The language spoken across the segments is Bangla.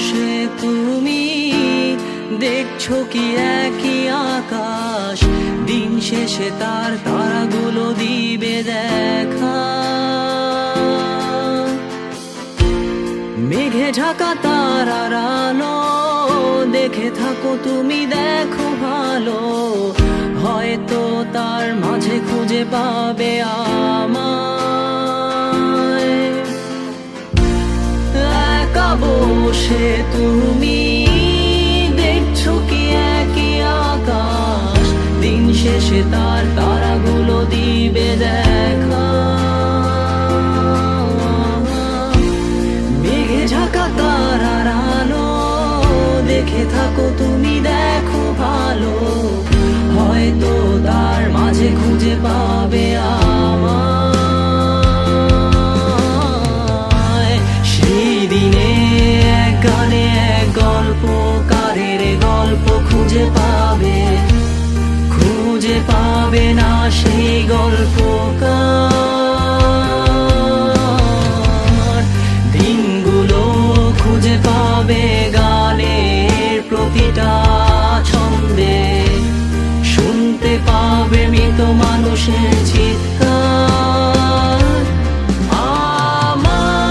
বসে তুমি দেখছো কি একই আকাশ, দিন শেষে তার তারাগুলো দিবে দেখা। মেঘে ঢাকা তারার আলো দেখে থাকো তুমি, দেখো ভালো, হয়তো তার মাঝে খুঁজে পাবে আমায়। একা বসে তুমি দেখছো কি একই আকাশ, দিন শেষে তার তারাগুলো দিবে দেখা। মেঘে ঢাকা তারার আলো দেখে থাকো তুমি, দেখো ভালো, হয়তো তার মাঝে খুঁজে পাবে আমায়। সেই দিনে এক গানে এক গল্পকারের গল্প খুঁজে পাবে না সেই গল্পকার। দিনগুলো খুঁজে পাবে গানের প্রতিটা ছন্দে, শুনতে পাবে মৃত মানুষের চিৎকার। আমার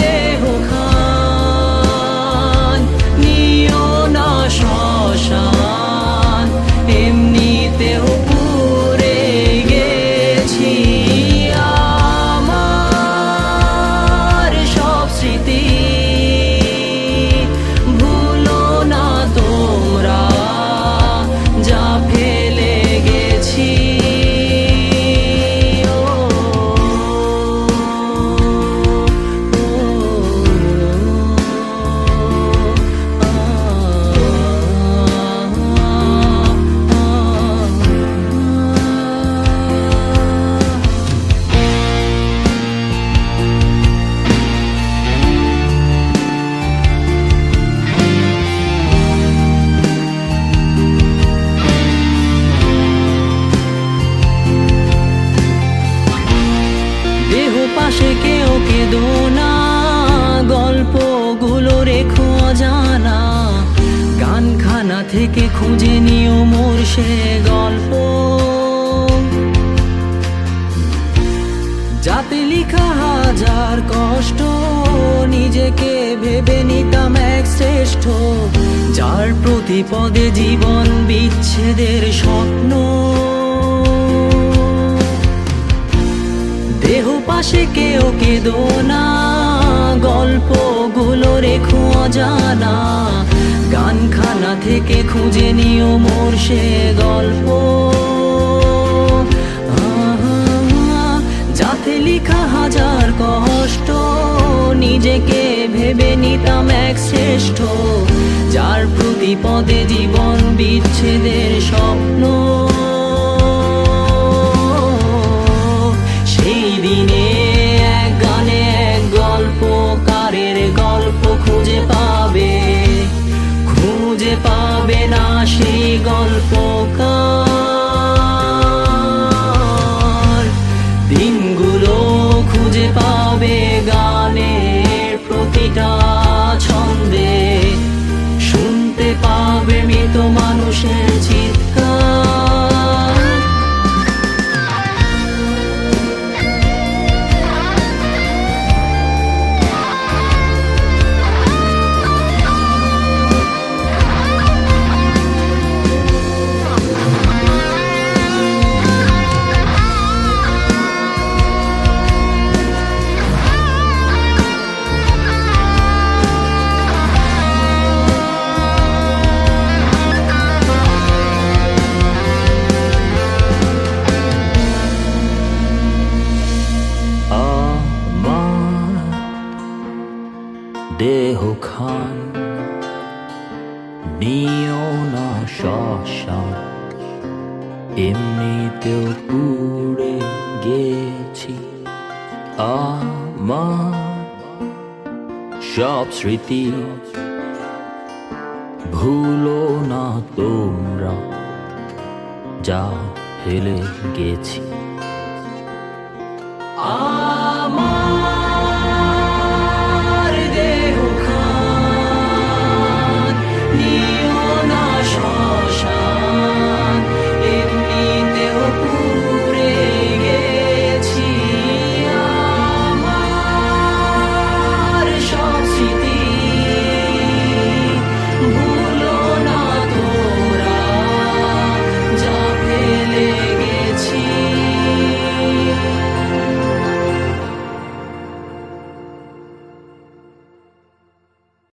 দেহ খান নিও না শ্মশান, এমনিতেও পুড়ে গেছি। আমার সব স্মৃতি ভুলো না তোমরা, যা ফেলে গেছি। পাশে কেউ কেঁদো না, গল্পগুলো রেখো অজানা, গানখানা থেকে খুঁজে নিও মোর সে গল্প, যাতে লিখা হাজার কষ্ট নিজেকে ভেবে নিতাম এক শ্রেষ্ঠ, যার প্রতি পদে জীবন বিচ্ছেদের স্বপ্ন। দেহ পাশে কেউ কেঁদো না, গল্পগুলো রেখো অজানা, গানখানা থেকে খুঁজে নিও মোর সে গল্প, যাতে লিখা হাজার কষ্ট নিজেকে ভেবে নিতাম এক শ্রেষ্ঠ, যার প্রতি পদে জীবন বিচ্ছেদের স্বপ্ন। সেই দিনে এক গানে এক গল্পকারের গল্প খুঁজে পাবে না সেই গল্পকার। দিনগুলো খুঁজে পাবে গানের প্রতিটা ছন্দে, শুনতে পাবে মৃত মানুষের চিৎকার। দেহ খান নিও না শ্মশান, এমনিতেও পুড়ে গেছি। আমার সব স্মৃতি ভুলো না তোমরা, যা ফেলে গেছি।